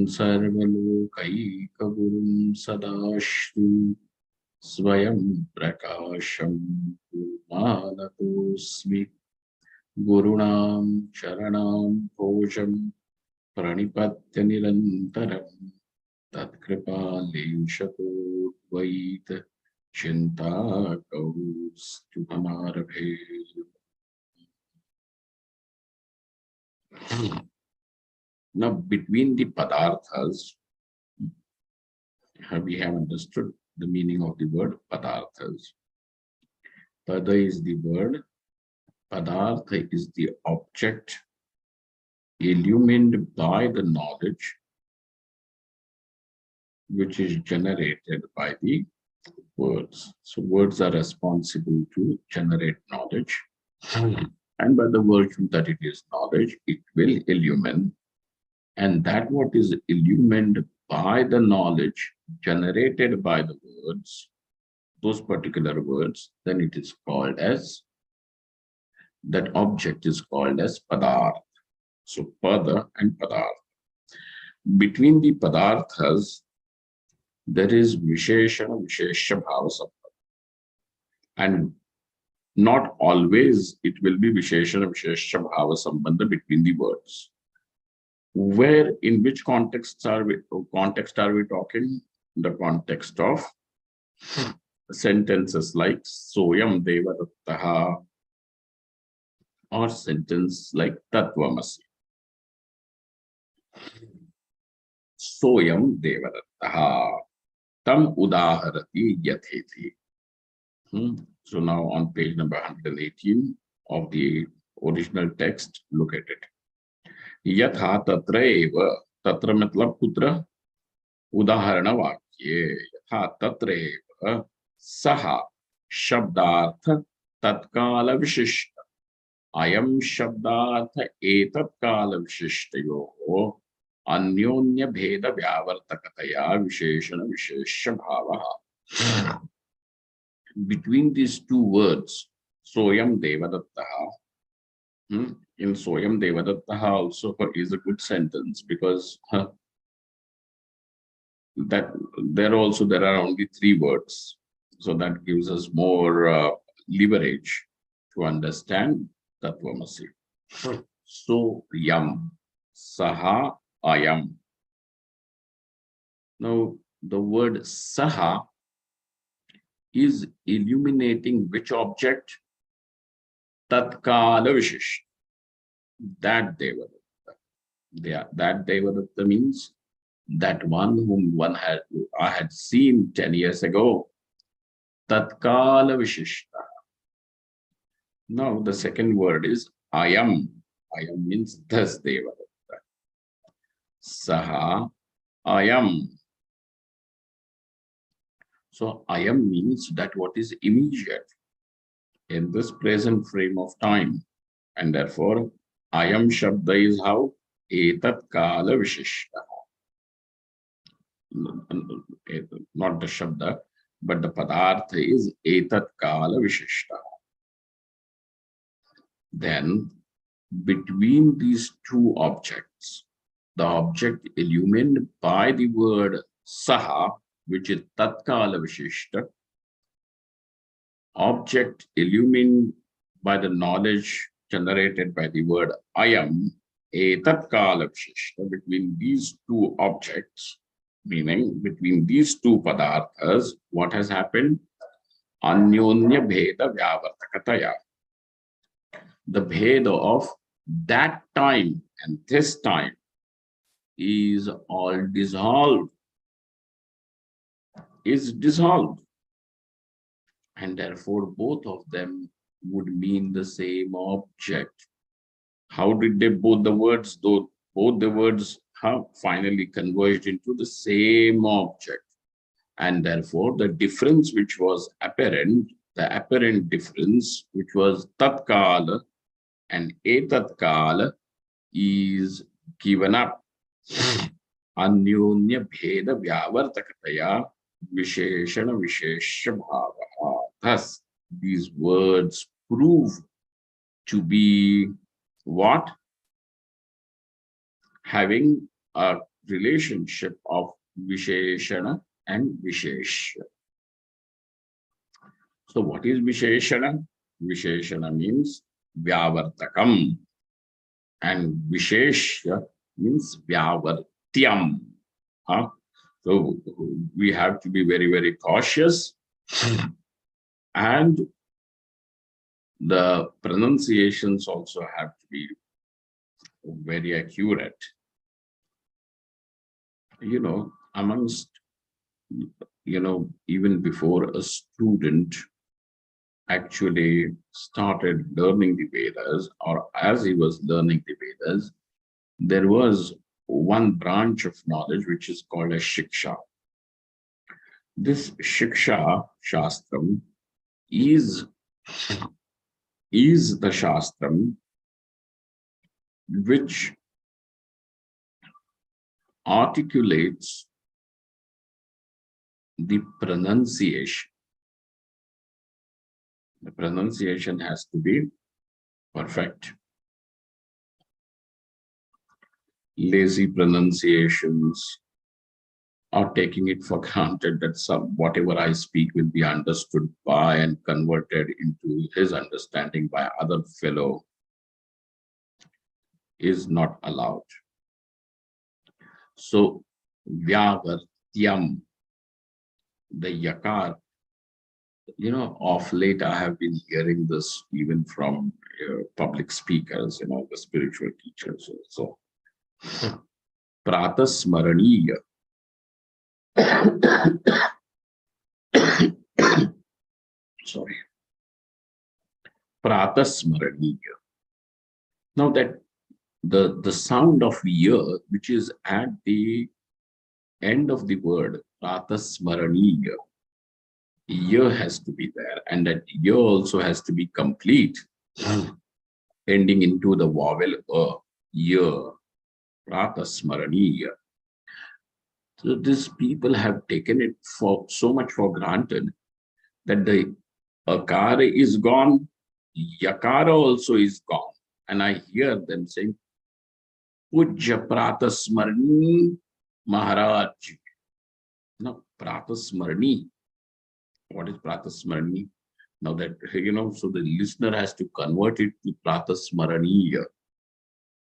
सर्वलोकैकगुरुं सदाश्री स्वयं प्रकाशं पूर्णानतोऽस्मि गुरूणां शरणां भोजं प्रणिपत्य निरन्तरं तत्कृपालेशतोद्वैत चिन्ताकौस्तुभमारभे। Now, between the padarthas, we have understood the meaning of the word padarthas. Pada is the word, padartha is the object illumined by the knowledge which is generated by the words. So words are responsible to generate knowledge. And by the virtue that it is knowledge, it will illumine. And that what is illumined by the knowledge generated by the words, those particular words, then it is called as, that object is called as padartha. So pada and padartha. Between the padarthas, there is visheshana, vishesha bhava sambandha. And not always it will be visheshana, vishesha bhava sambandha between the words. Where, in which context are we talking? The context of sentences like soyam devadattaha, or sentence like Tattvanusandhanam. Soyam devadattaha tam udaharati yatheti. So now on page number 118 of the original text, look at it. Yatha tatra eva, tatra matlab kutra? Udaharana vakye. Yatha tatra eva saha shabdartha tatkala vishishta. Ayam shabdartha etatkala vishishtayoho anyonya bheda vyavartakataya visheshana vishesha bhavaha. Between these two words, soyam devadattaha, in soyam devadattaha also is a good sentence, because that there are only 3 words, so that gives us more leverage to understand Tattvanusandhanam. So yam, saha, ayam. Now the word saha is illuminating which object? Tatkala vishish. That devadatta. That devadatta means that one whom I had seen 10 years ago. Tatkala vishishta. Now the second word is ayam. Ayam means this devadatta. Saha ayam. So ayam means that what is immediate in this present frame of time, and therefore ayam shabda is how? Etat kala vishishta. Not the shabda, but the padartha is etat kala vishishta. Then between these two objects, the object illumined by the word saha, which is tatkala vishishta, object illumined by the knowledge generated by the word ayam, etatkala vishishta, between these two objects, meaning between these two padarthas, what has happened? Anyonya bheda vyavartakataya. The bheda of that time and this time is all dissolved. Is dissolved. And therefore both of them would mean the same object. How did they both the words have finally converged into the same object? And therefore the difference which was apparent, the apparent difference which was tatkala and etatkala, is given up. Anyonya bheda vyavartakataya visheshana vishesha bhavaha. Thus, these words prove to be what? Having a relationship of Visheshana and Visheshya. So what is Visheshana? Visheshana means Vyavartakam and Visheshya means Vyavartyam. Huh? So we have to be very, very cautious and the pronunciations also have to be very accurate. Amongst, even before a student actually started learning the Vedas, or as he was learning the Vedas, there was one branch of knowledge which is called a Shiksha. This Shiksha Shastram is the Shastram which articulates the pronunciation. The pronunciation has to be perfect. Lazy pronunciations or taking it for granted that whatever I speak will be understood by and converted into his understanding by other fellow is not allowed. So, Vyavartyam, the yakar, of late I have been hearing this even from public speakers, the spiritual teachers also. Pratasmaraniya. Sorry. Pratasmaraniya. Now that the sound of year, which is at the end of the word, Pratasmaraniya, year has to be there, and that year also has to be complete, ending into the vowel year, Pratasmaraniya. So these people have taken it for so much for granted that the akara is gone, yakara also is gone. And I hear them saying, Pujya Pratasmarani Maharaj. No, Pratasmarani. What is Pratasmarani? Now that, so the listener has to convert it to Pratasmaraniya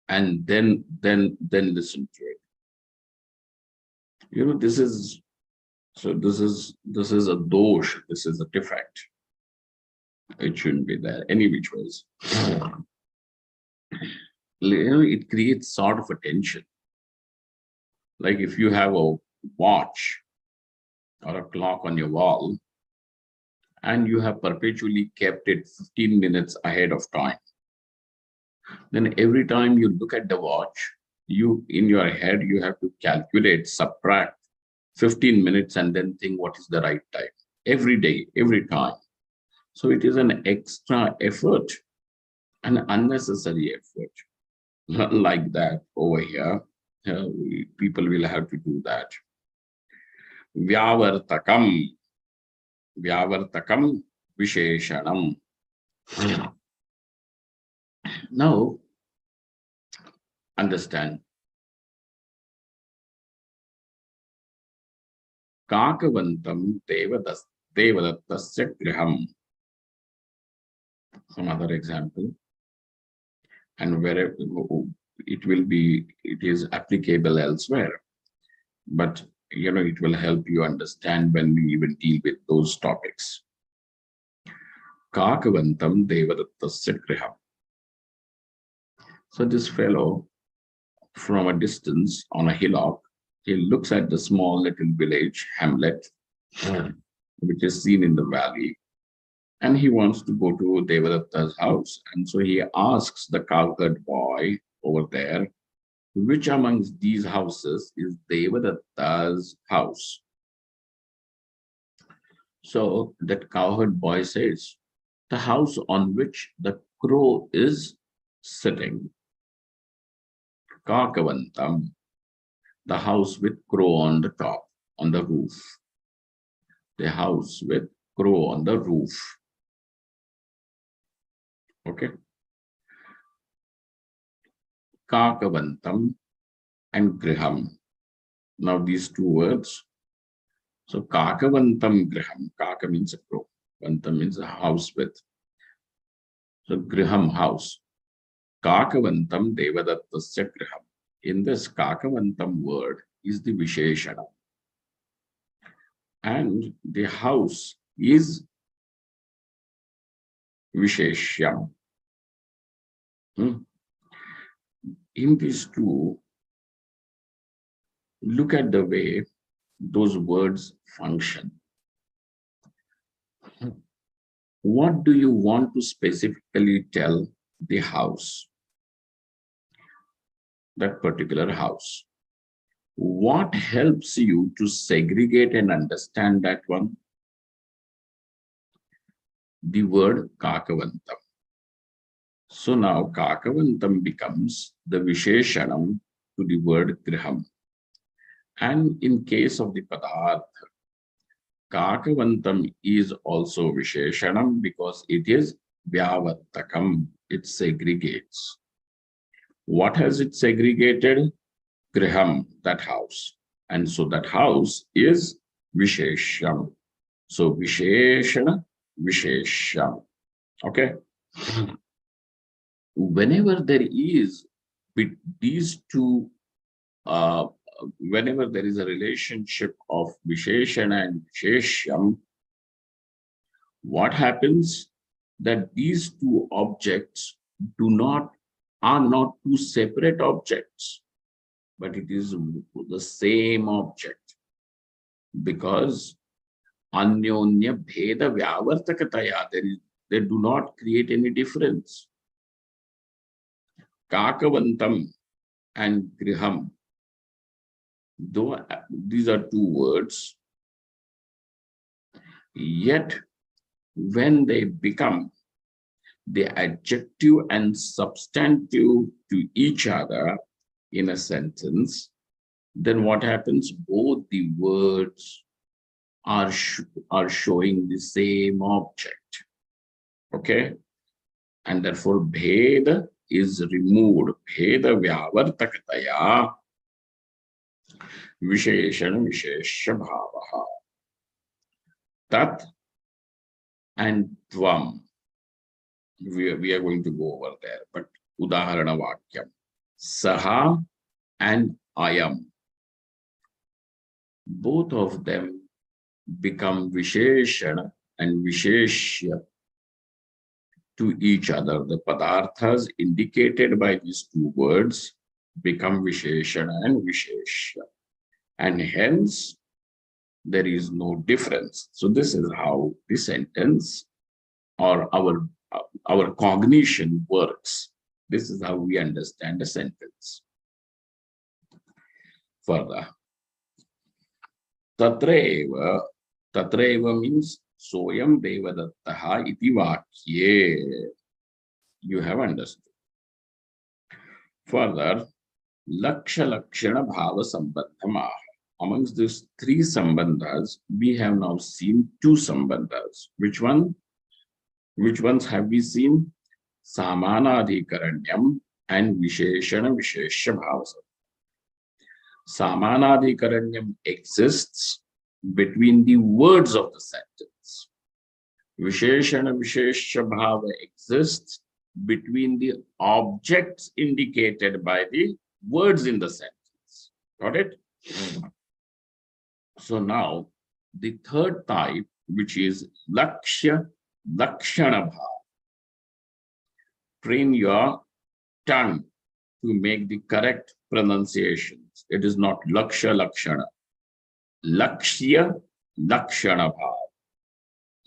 and then listen to it. This is a dosh, this is a defect. It shouldn't be there any which ways. It creates sort of a tension. Like if you have a watch or a clock on your wall and you have perpetually kept it 15 minutes ahead of time, then every time you look at the watch, in your head, you have to calculate, subtract 15 minutes and then think what is the right time. Every day, every time. So it is an extra effort, an unnecessary effort. Like that over here, people will have to do that. Vyavartakam Visheshanam. Now, understand. Kakavantam Devadattasya Griham. Some other example. And where it is applicable elsewhere. But, it will help you understand when we even deal with those topics. Kakavantam Devadattasya Griham. So this fellow, from a distance on a hillock, he looks at the small little village, hamlet, which is seen in the valley, and he wants to go to Devadatta's house. And so he asks the cowherd boy over there, which amongst these houses is Devadatta's house? So that cowherd boy says, the house on which the crow is sitting. Kakavantam, the house with crow on the top, on the roof. The house with crow on the roof. Okay. Kakavantam and Griham. Now these two words. So Kakavantam Griham. Kaka means a crow. Vantam means a house with. So Griham, house. Kakavantam Devadattasya Griham. In this Kakavantam word is the Visheshana. And the house is Visheshyam. In these two, look at the way those words function. What do you want to specifically tell the house? That particular house. What helps you to segregate and understand that one? The word Kakavantam. So now Kakavantam becomes the Visheshanam to the word Griham. And in case of the Padartha, Kakavantam is also Visheshanam because it is Vyavattakam. It segregates. What has it segregated? Griham, that house. And so that house is Vishesham. So Visheshana, Vishesham. Okay? Whenever there is these two, whenever there is a relationship of Visheshana and Vishesham, what happens? That these two objects are not two separate objects, but it is the same object, because Anyonya Bheda Vyavartakataya, they do not create any difference. Kakavantam and Griham, though these are two words, yet when they become the adjective and substantive to each other in a sentence, then what happens? Both the words are showing the same object. Okay? And therefore, Bheda is removed. Bheda Vyavartakataya Visheshana Vishesha Bhavaha. Tat and Tvam. We are going to go over there, but Udaharana Vakyam. Saha and Ayam. Both of them become Visheshana and Visheshya to each other. The Padarthas indicated by these two words become Visheshana and Visheshya. And hence, there is no difference. So this is how the sentence or our cognition works. This is how we understand a sentence. Further, Tatreva means Soyam Devadattaha iti Vakye. You have understood. Further, Laksha Lakshana Bhava Sambandhamaha. Amongst these three sambandhas, we have now seen two sambandhas. Which ones have we seen? Samanadhikaranyam and Visheshana Vishesha Bhava. Samanadhikaranyam exists between the words of the sentence. Visheshana Vishesha Bhava exists between the objects indicated by the words in the sentence. Got it? So now, the third type, which is Lakshya Lakshana Bhava. Train your tongue to make the correct pronunciations. It is not Laksha Lakshana. Lakshya Lakshana Bhava.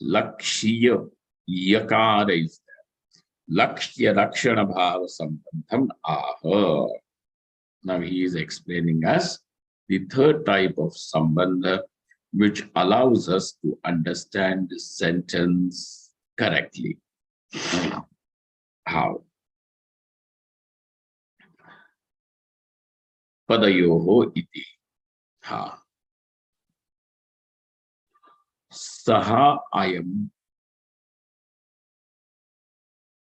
Lakshya Yakara is there. Lakshya Lakshana Bhava Sambandham Aha. Now he is explaining us the third type of sambandha, which allows us to understand the sentence correctly. How? Padayoho iti. Ha. Saha ayam.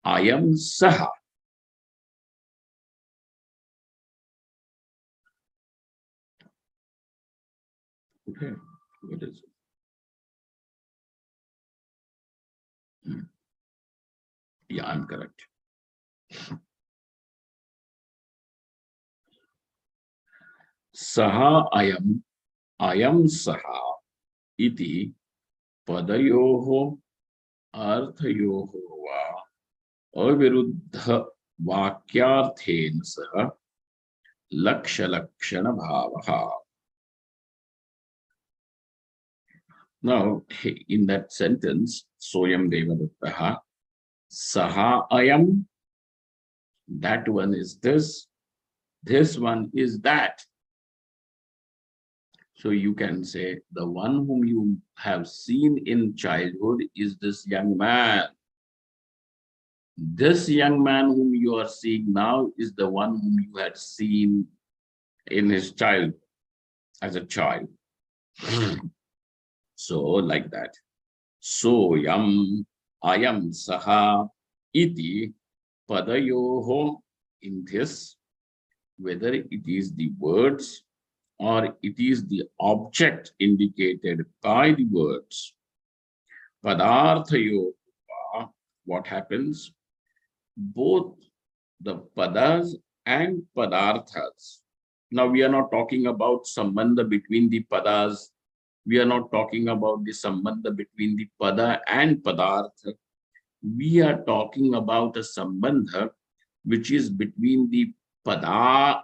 Ayam saha. Okay, what is it? Yeah, I'm correct. Saha ayam saha iti padayoho अर्थयोः वा अविरुद्ध वाक्यार्थेन सह लक्ष्य लक्षण भावः. Now, in that sentence, soyam devadattaha, saha ayam, that one is this one is that. So you can say the one whom you have seen in childhood is this young man. This young man whom you are seeing now is the one whom you had seen in his child as a child. So like that. Soyam ayam saha iti padayoho, in this, whether it is the words or it is the object indicated by the words. Padarthayo, what happens? Both the padas and padarthas. Now we are not talking about sambandha between the padas. We are not talking about the sambandha between the pada and padartha. We are talking about a sambandha which is between the pada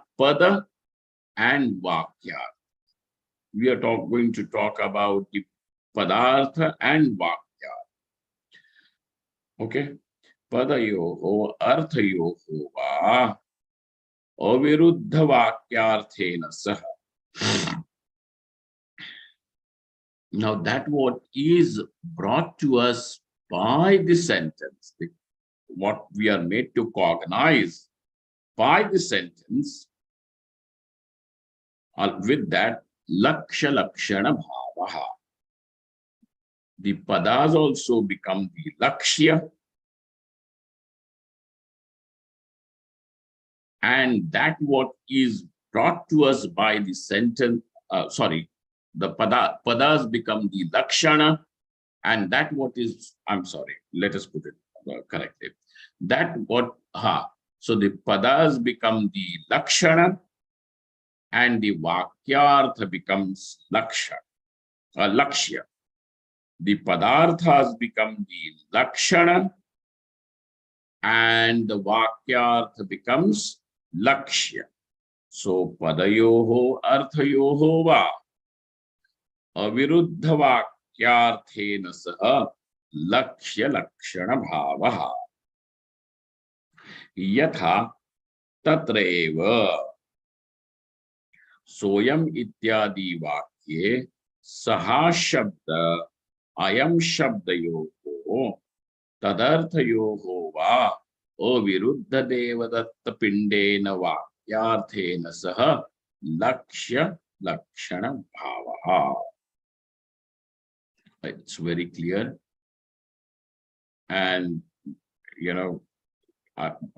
and vakya. We are going to talk about the padartha and vakya. Okay. Padayoho arthayoho va aviruddha vakyarthena saha. Now that what is brought to us by the sentence, what we are made to cognize by the sentence, with that laksha lakshana bhavaha. The padas also become the lakshya, and that what is brought to us by the sentence, the padas become the lakshana, and that what is, I'm sorry, let us put it correctly. That what, so the padas become the lakshana, and the vakyartha becomes lakshya. The padarthas become the lakshana, and the vakyartha becomes lakshya. So padayoho arthayoho va aviruddha vakyarthena saha lakshya lakshana bhavaha. Yatha tatreva soyam ityadi vakye saha shabda ayam shabdayoho tadarthayoho va aviruddha devadatta pindena vakyarthena saha lakshya lakshana bhavaha. It's very clear. And,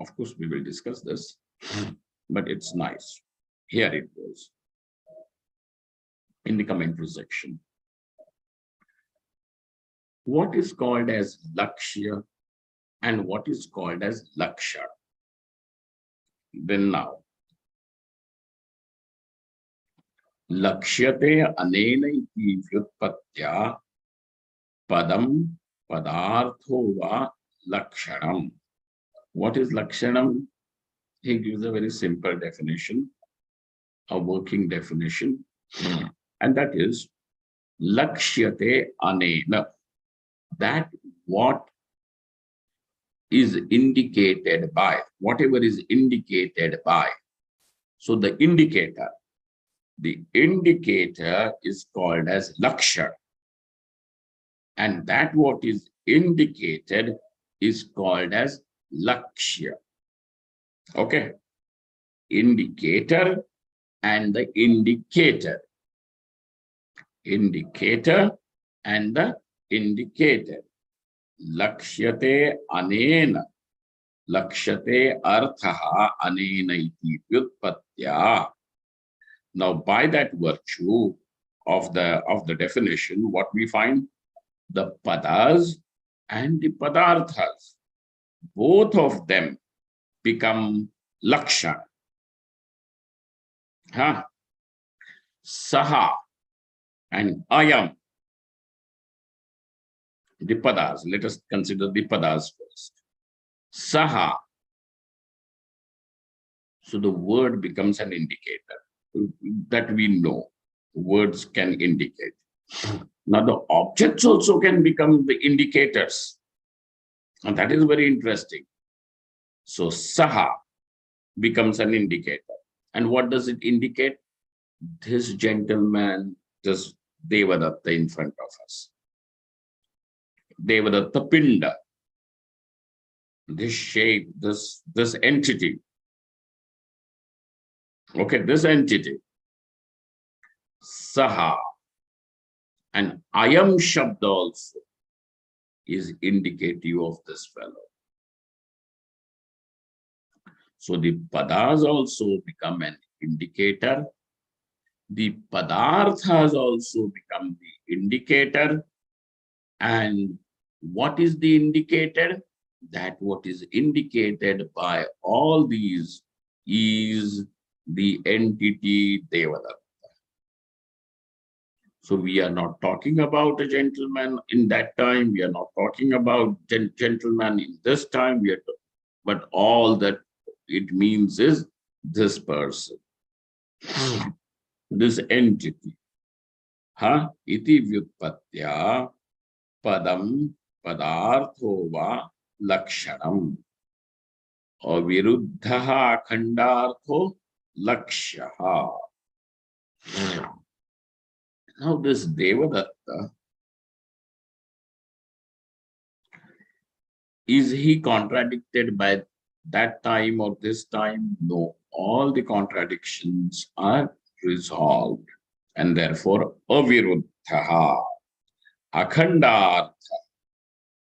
of course, we will discuss this, but it's nice. Here it goes in the commentary section. What is called as lakshya and what is called as laksha? Then now, lakshyate anena iti vyutpatya padam padartho va lakshanam. What is lakshanam? He gives a very simple definition, a working definition, and that is lakshyate anena, that what is indicated by, whatever is indicated by. So the indicator is called as laksha, and that what is indicated is called as lakshya. Okay, indicator and the indicator and the indicator. Lakshyate anena, lakshyate arthaha anena iti vyutpatya. Now by that virtue, of the definition, what we find? The padas and the padarthas, both of them become lakshana. Huh? Saha and ayam, the padas. Let us consider the padas first. Saha. So the word becomes an indicator that we know. Words can indicate. Now the objects also can become the indicators. And that is very interesting. So saha becomes an indicator. And what does it indicate? This gentleman, this Devadatta in front of us. Devadatta Pinda. This shape, this entity. Okay, this entity. Saha. And ayam shabda also is indicative of this fellow. So the padas also become an indicator. The padarthas also become the indicator. And what is the indicator? That what is indicated by all these is the entity Devadatta. So we are not talking about a gentleman in that time. We are not talking about gentleman in this time. But all that it means is this person, this entity. Ha iti vyutpatya padam padartho va lakshanam aviruddha akhandartho lakshaha. Now this Devadatta, is he contradicted by that time or this time? No. All the contradictions are resolved. And therefore, aviruddha, akhandartha,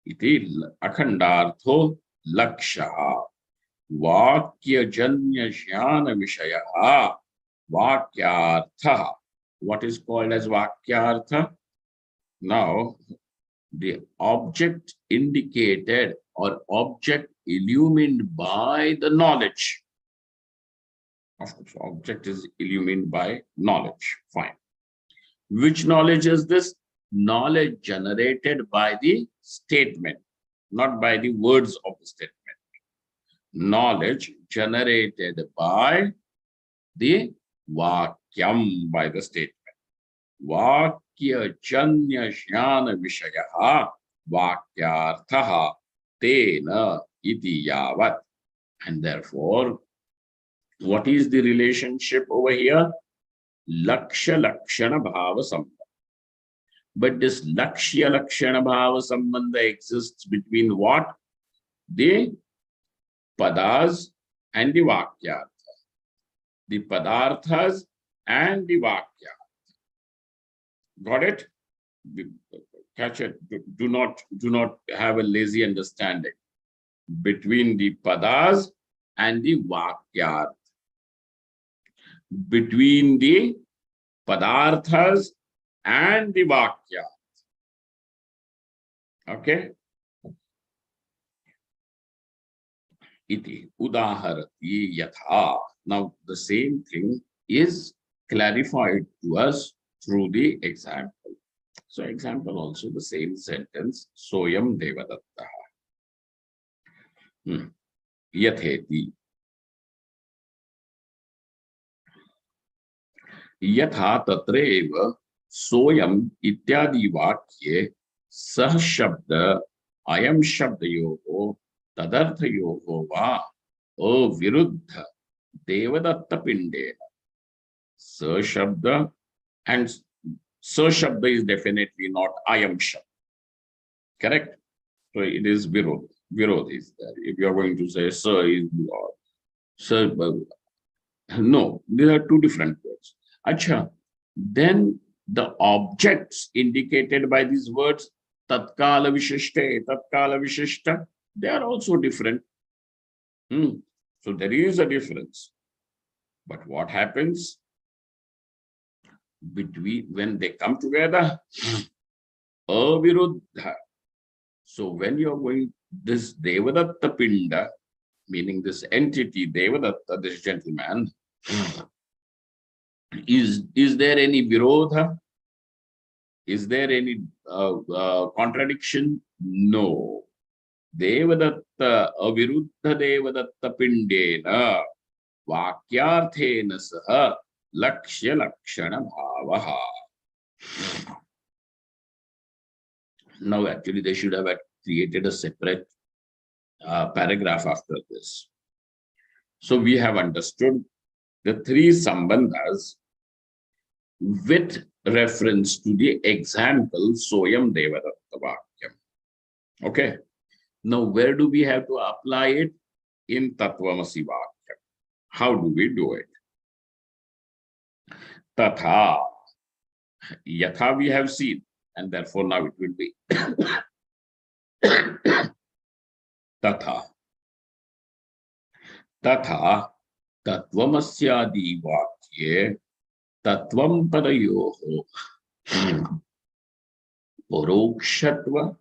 iti akhandartho lakshaha, vakya janya jnana vishayaha, vakyartha. What is called as vakyartha? Now, the object indicated or object illumined by the knowledge. Of course, object is illumined by knowledge. Fine. Which knowledge is this? Knowledge generated by the statement, not by the words of the statement. Knowledge generated by the vakyam, by the statement. Vakya janya jnana vishayaha vakyarthaha tena iti yavat. And therefore, what is the relationship over here? Lakshya lakshana bhava sambandha. But this lakshya lakshana bhava sambandha exists between what? The padas and the vakyartha. The padarthas and the vakyartha. Got it? Catch it. Do not have a lazy understanding between the padas and the vakyartha. Between the padarthas and the vakyartha. Okay? Iti udaharati yatha. Now the same thing is clarified to us through the example. So example also the same sentence. Soyam Devadatta. Yatheti. Yatha tatreva soyam ityadi vakye sah shabda ayam shabdayoho tadarthayoho va aviruddha Devadatta pindena. Sa shabda, and sa shabda is definitely not ayam shabda. Correct? So it is virod. Virod is there. If you are going to say sa is sa, no, these are two different words. Acha, then the objects indicated by these words, tatkala vishishta, they are also different. So there is a difference. But what happens? between when they come together, aviruddha. So when you're going this Devadatta Pinda, meaning this entity Devadatta, this gentleman, is there any virodha? Is there any contradiction? No. Devadatta aviruddha Devadatta Pindena vakyarthena saha lakshya lakshana bhavaha. Now, actually, they should have created a separate paragraph after this. So we have understood the three sambandhas with reference to the example Soyam Devadatta Vakyam. Okay. Now, where do we have to apply it? In Tattvamasi Vakyam. How do we do it? Tatha. Yatha we have seen, and therefore now it will be Tatha. Tatha Tattvamasyadi Vakye Tattvam Padayoho Parokshatva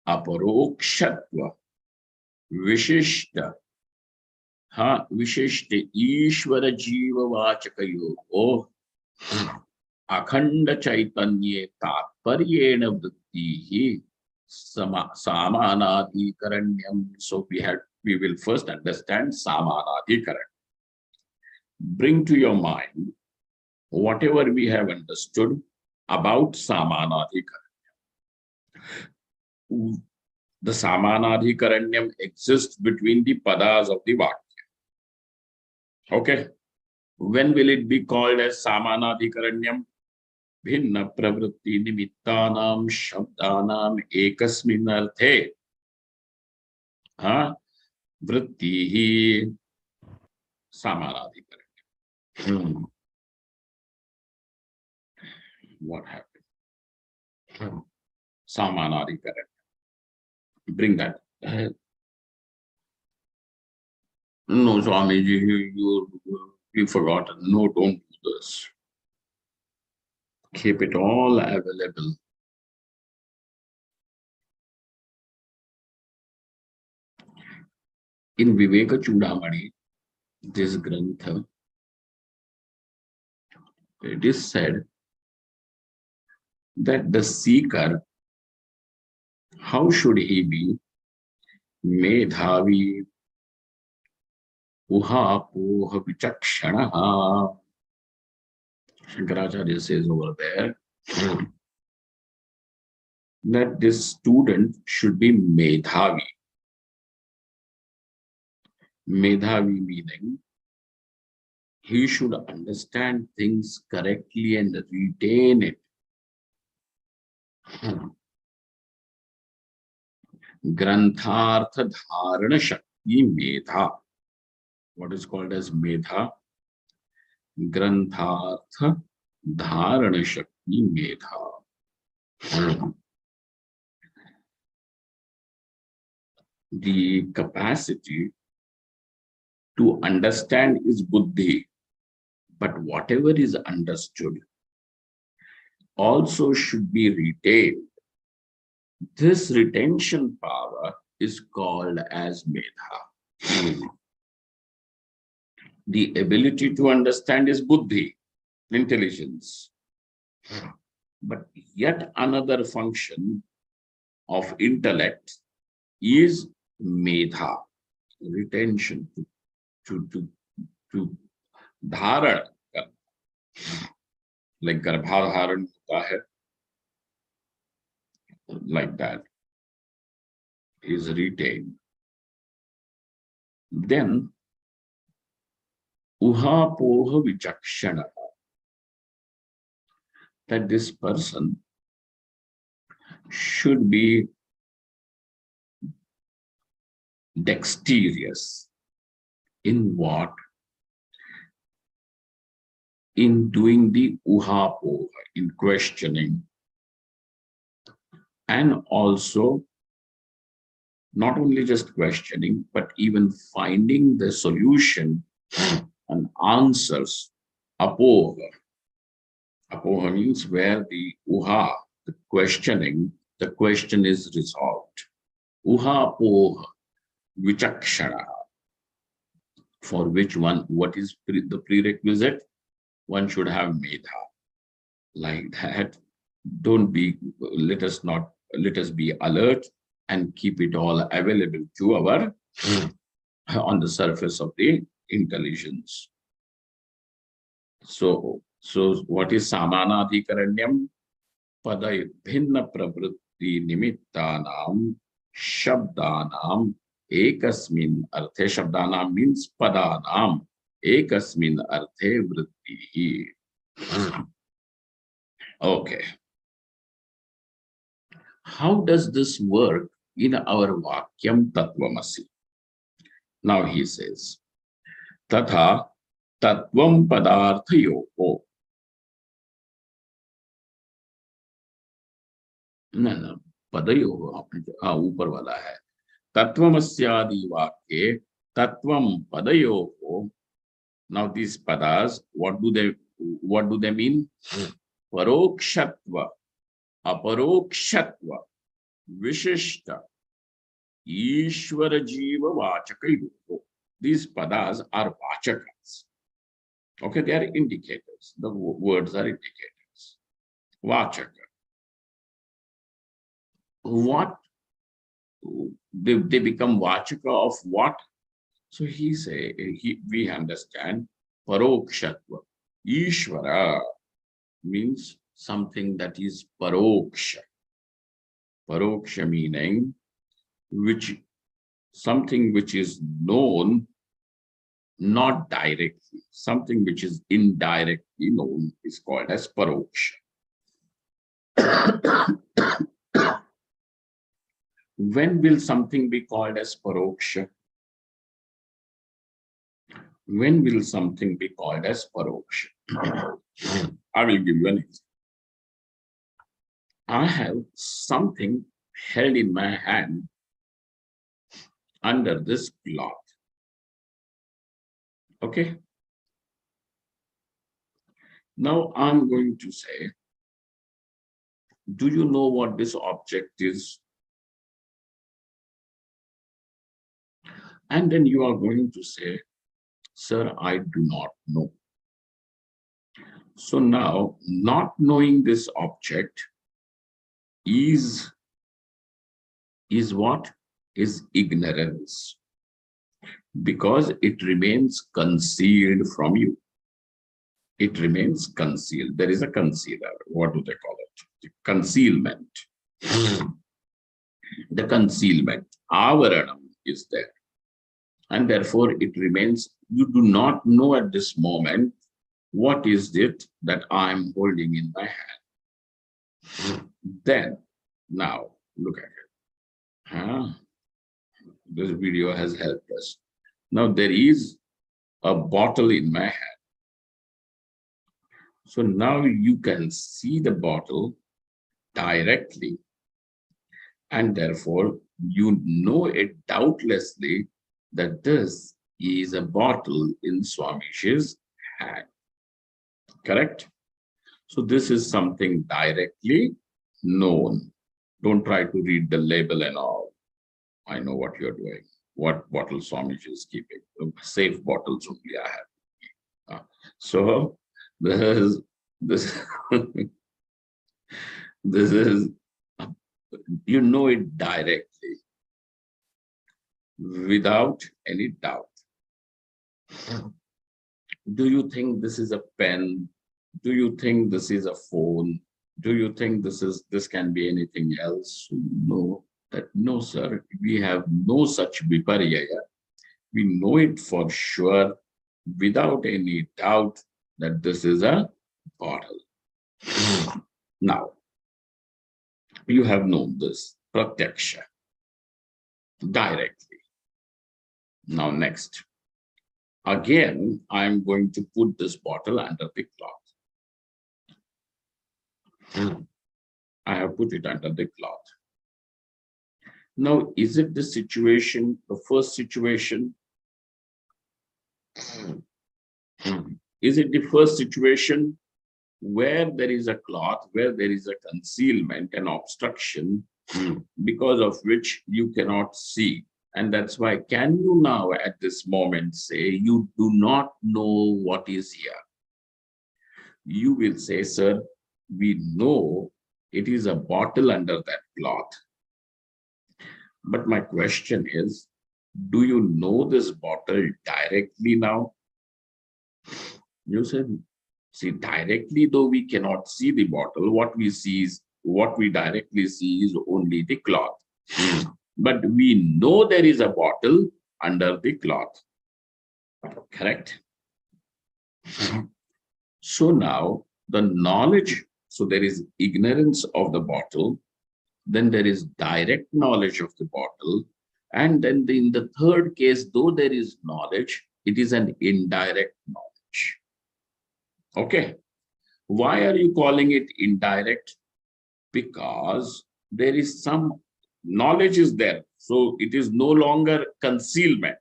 Aparokshatva Vishishta Vishishta Ishvara Jiva Vachakayoho Akhanda Chaitanye Tatparyena Vrittihi Samanadhikaranyam. So we will first understand Samanadhikaran. Bring to your mind whatever we have understood about Samanadhikaranyam. The Samanadhikaranyam exists between the padas of the Vakya. Okay. When will it be called as Samanadhikaranyam? Bhinna pravritti nimittanam shabdanam ekasmin arthe. Vrittihi Samanadhikaranyam. What happened? Samanadhikaranyam. Bring that. No, Swamiji, you forgot. No, don't do this. Keep it all available. In Viveka Chudamani, this grantha, it is said that the seeker, how should he be? Medhavi Uha Poha Vichakshanaha. Shankaracharya says over there that this student should be Medhavi. Medhavi meaning he should understand things correctly and retain it. Granthartha Dharana Shakti Medha. What is called as Medha? Granthartha Dharana Shakti Medha. The capacity to understand is buddhi, but whatever is understood also should be retained. This retention power is called as medha. The ability to understand is buddhi, intelligence. But yet another function of intellect is medha, retention, to dharan, like garbhadharan hota hai, like that is retained. Then uha poha vichakshana, that this person should be dexterous in what? In doing the uha poha, in questioning, and also not only just questioning, but even finding the solution and answers. Apoha. Apoha means where the uha, the questioning, the question is resolved. Uha poha vichakshana, for which one, what is the prerequisite? One should have medha. Like that, don't be, let us be alert and keep it all available to our on the surface of the intelligence. So what is samanadhikaranyam? Pada bhinna pravritti nimittanam shabdanam ekasmin arthe. Shabdanam means padanam ekasmin arthe vritti. Okay. How does this work in our Vakyam Tatvamasi? Now he says, Tatha Tatvam Padarthayoko. No, Padayo, ऊपर वाला है. Tatvamasyadi Vakye Tatvam Padayoko. Now these padas, what do they mean? Parokshatva, Aparokshatva, Vishishta, Ishvara Jiva Vachakayo. These padas are vachakas. Okay, they are indicators. The words are indicators. Vachaka. What? They become vachaka of what? So we understand parokshatva. Ishvara means something that is paroksha. Paroksha meaning something which is known not directly. Something which is indirectly known is called as paroksha. When will something be called as paroksha? When will something be called as paroksha? I will give you an example. I have something held in my hand under this cloth. Okay. Now I'm going to say, do you know what this object is? And then you are going to say, sir, I do not know. So now, not knowing this object is what? Is ignorance. Because it remains concealed from you. It remains concealed. There is a concealer. What do they call it? Concealment. The concealment. Avaranam is there. And therefore it remains, you do not know at this moment what is it that I am holding in my hand. Then, now, look at it. This video has helped us. Now there is a bottle in my hand. So now you can see the bottle directly. And therefore, you know it doubtlessly that this is a bottle in Swamish's hand. Correct? So this is something directly known. Don't try to read the label and all. I know what you're doing. What bottle Swamiji is keeping. Safe bottles only I have. So this is, you know it directly, without any doubt. Do you think this is a pen? Do you think this is a phone? Do you think this can be anything else? No, no, sir. We have no such viparyaya. We know it for sure, without any doubt, that this is a bottle. Now, you have known this, pratyaksha, directly. Now, next. Again, I'm going to put this bottle under the cloth. I have put it under the cloth. Now, is it the situation, the first situation? Is it the first situation where there is a cloth, where there is a concealment and obstruction, because of which you cannot see. And that's why, can you now at this moment say you do not know what is here? You will say, sir, we know it is a bottle under that cloth. But my question is, do you know this bottle directly now? You said, see, directly, though we cannot see the bottle, what we directly see is only the cloth. But we know there is a bottle under the cloth. Correct? So now the knowledge, so there is ignorance of the bottle, then there is direct knowledge of the bottle, and then in the third case, though there is knowledge, it is an indirect knowledge. Okay. Why are you calling it indirect? Because there is some knowledge is there. So it is no longer concealment.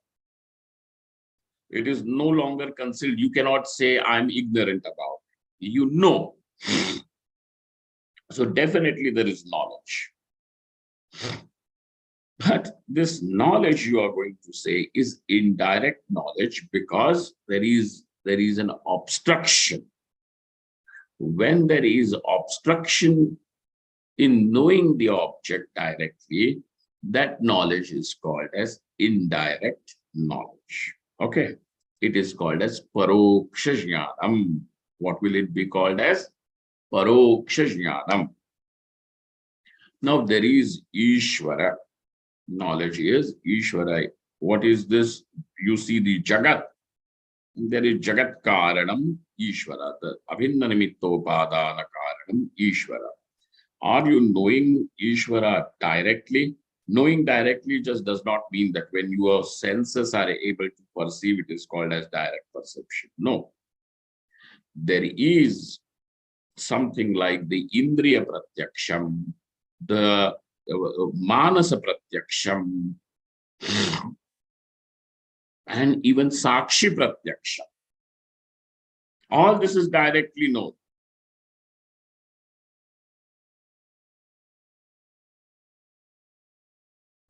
It is no longer concealed. You cannot say I'm ignorant about it. You know. So definitely there is knowledge. But this knowledge you are going to say is indirect knowledge because there is an obstruction. When there is obstruction in knowing the object directly, that knowledge is called as indirect knowledge. Okay. It is called as paroksha jnanam. What will it be called as? Paroksha jnanam. Now there is Ishvara. Knowledge is Ishvara. What is this? You see the Jagat. There is Jagat Karanam Ishvara. The Abhinna Nimittopadana Karanam Ishvara. Are you knowing Ishvara directly? Knowing directly just does not mean that when your senses are able to perceive, it is called as direct perception. No. There is something like the Indriya Pratyaksham, the Manasa Pratyaksham, and even Sakshi Pratyaksham. All this is directly known.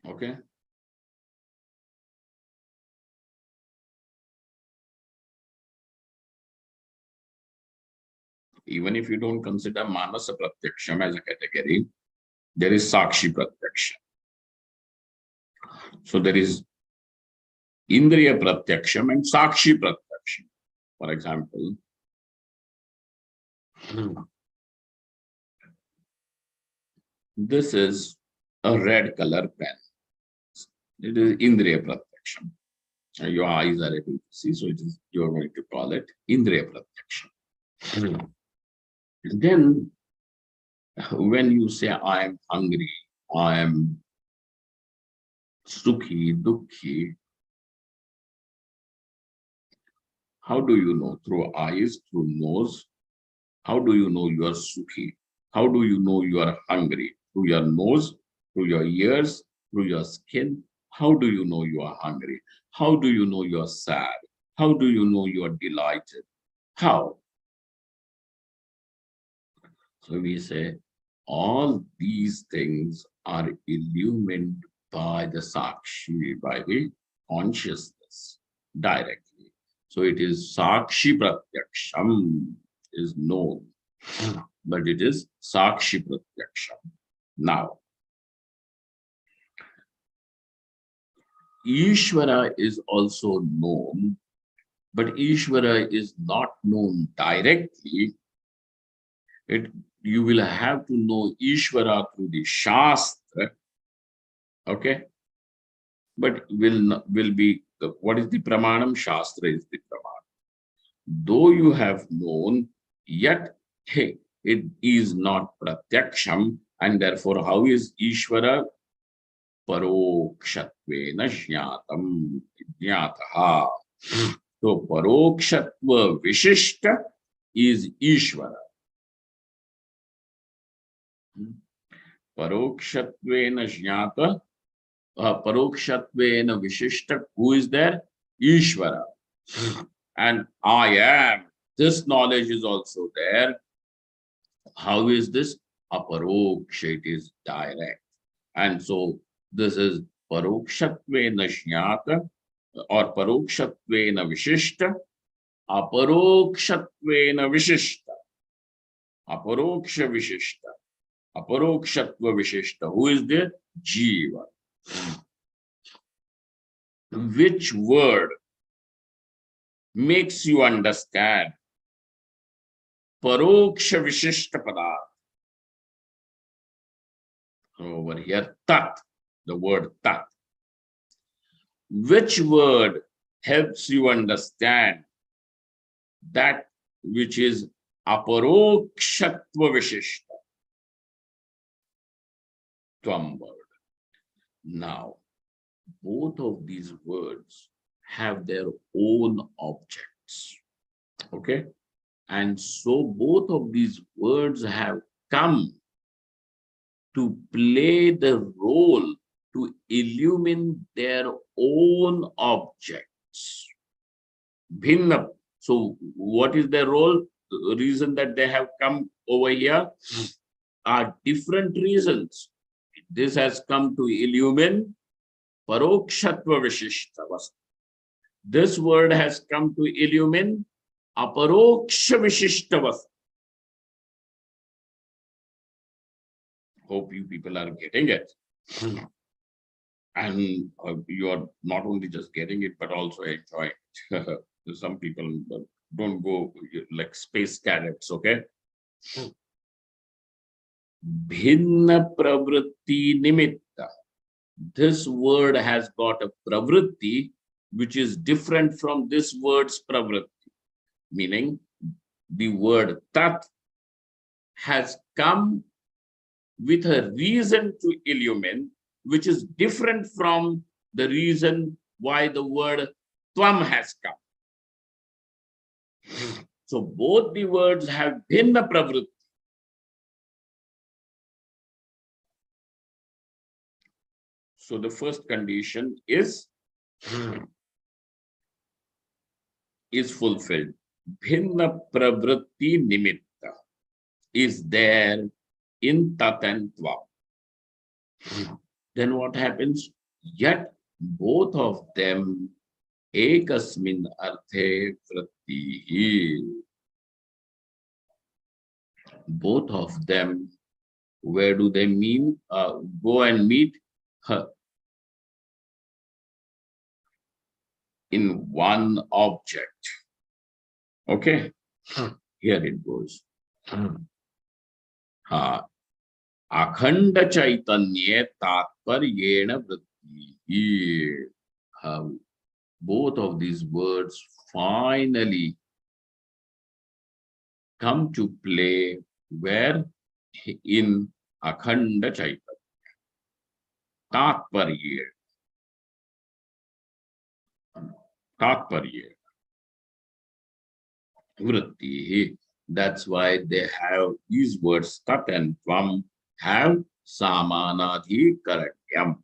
Okay. Even if you don't consider Manasa Pratyaksham as a category, there is Sakshi Pratyaksham. So there is Indriya Pratyaksham and Sakshi Pratyaksham. For example, this is a red color pen. It is Indriya Pratyaksham. Your eyes are able to see, so you are going to call it Indriya Pratyaksham. Then, when you say I am hungry, I am sukhi, dukhi, how do you know? Through eyes, through nose. How do you know you are sukhi? How do you know you are hungry? Through your nose, through your ears, through your skin. How do you know you are hungry? How do you know you are sad? How do you know you are delighted? How? So we say all these things are illumined by the Sakshi, by the consciousness directly. So it is Sakshi Pratyaksham is known, but it is Sakshi Pratyaksham. Now, Ishvara is also known, but Ishvara is not known directly. You will have to know Ishvara through the Shastra, okay? But will be, what is the Pramanam? Shastra is the Pramanam. Though you have known, yet hey, it is not Pratyaksham, and therefore how is Ishvara? Parokshatvena jnatam jnataha. So parokshatva vishishta is Ishvara. Parokshatvena jnata, parokshatvena vishishta, who is there? Ishvara. And I am, this knowledge is also there. How is this? Aparoksha, it is direct. And so this is parokshatvena jnata or parokshatvena vishishta, aparokshatvena vishishta, aparoksha vishishta, aparokshatva vishishta. Who is there? Jiva. Which word makes you understand paroksha vishishta padartha? Over here, tat, the word tat. Which word helps you understand that which is aparokshatva vishishta? Tvam word. Now, both of these words have their own objects. Okay? And so both of these words have come to play the role to illumine their own objects. Bhinna. So what is their role? The reason that they have come over here are different reasons. This has come to illumine parokshatva vishishta vastu. This word has come to illumine aparoksha vishishta vastu. Hope you people are getting it. And you are not only just getting it, but also enjoying it. Some people don't go like space cadets, okay? Bhinna pravritti nimitta. This word has got a pravritti which is different from this word's pravritti. Meaning the word tat has come with a reason to illumine, which is different from the reason why the word tvam has come. So both the words have bhinna pravritti. So the first condition is fulfilled. Bhinna pravritti nimitta is there in tat and tvam. Then what happens? Yet both of them ekasmin arthe vrittihi. Both of them, where do they mean? Go and meet her in one object. Okay, here it goes. Akhanda chaitanya tatparyena vrittihi. Both of these words finally come to play where? In akhanda chaitanya. Tatparye. Tatparye. Vrittihi. That's why they have these words tat and tvam have samanadhikaryam.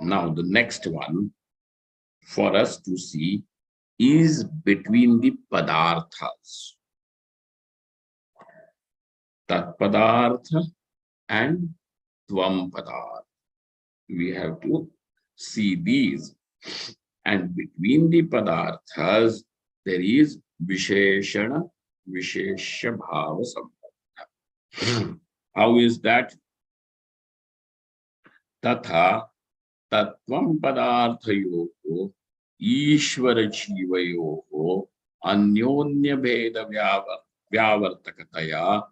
Now the next one for us to see is between the padarthas. Tat padartha and tvam padartha. We have to see these. And between the padarthas, there is visheshana, vishesha bhava sambandha. How is that? Tatha tattvam padarthayoho ishvara jivayoho anyonya bheda vyavartakataya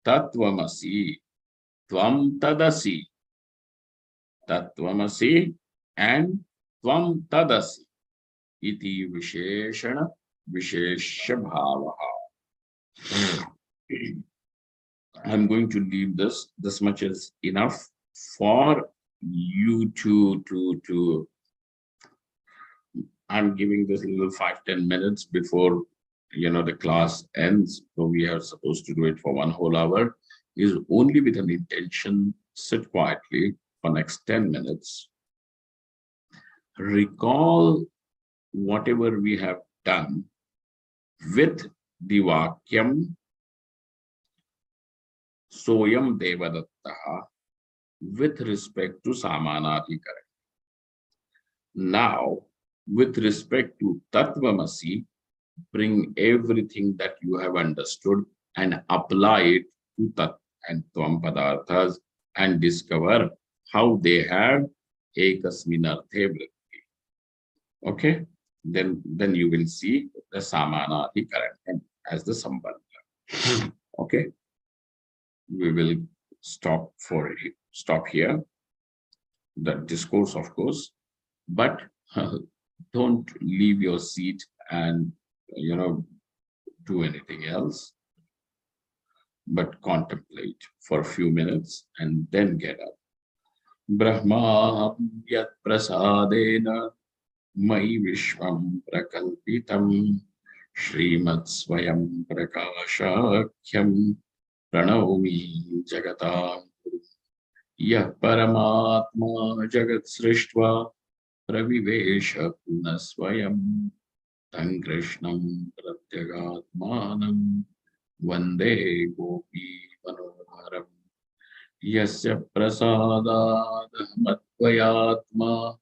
tattvamasi tvam tadasi. Tattvamasi and tvam tadasi iti visheshana vishesha bhavaha. I'm going to leave this much is enough for you to I'm giving this little 5-10 minutes before the class ends. So we are supposed to do it for 1 whole hour, is only with an intention. Sit quietly for next 10 minutes. Recall whatever we have done with the Vakyam Soyam Devadattaha with respect to Samanadhikara. Now, with respect to Tattvamasi, bring everything that you have understood and apply it to Tat and Tvam Padarthas and discover how they have Ekasminarthe Vritti. Okay? Then you will see the Samanadhikaran as the Sambandha. Okay? We will stop here. The discourse, of course, but don't leave your seat and do anything else, but contemplate for a few minutes and then get up. Brahma yat prasadena mai vishvam prakalpitam Srimad Swayam Prakashakhyam Pranavami Jagatam Yah Paramatma Jagat Srishtva Pravivesha Punaswayam Tan Krishnam Pratyagatmanam Vande Gopi Manoharam Yasya Prasadad Matvayatma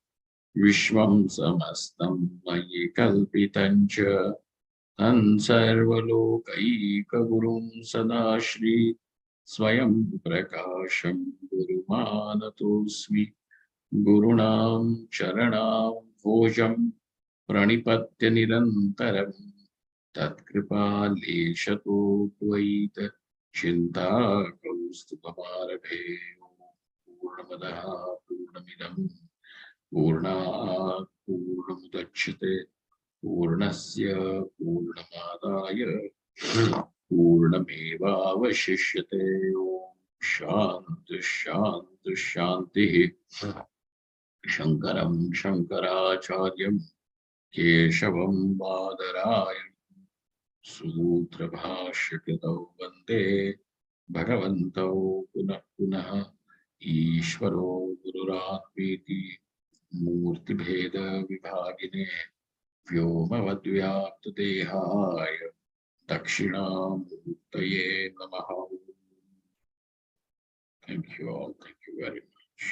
Vishwam Samastam Mayi Kalpitancha Tan Sarvalokaika Gurum Sadashri Swayam Prakasham Gurumanatosmi Gurunam Charanam Bhojam Pranipatya Nirantaram Tatkripa Leshato Dvaita Chinta Kaustupamarabe Purnamadaha Purnamidam Purnat Purnamudachyate Purnasya Purnamadaya Purnameva Vashishyate Shanti Shanti Shanti Shankaram Shankaracharyam Keshavam Badarayam Sutra Bhashyakritau Vande Bhagavantau Punah Punah Ishvaro Gururatmeti Murti Bheda Vibhagine Vyomavadvyapta Dehaya Dakshinamurtaye Namaha. Thank you all. Thank you very much.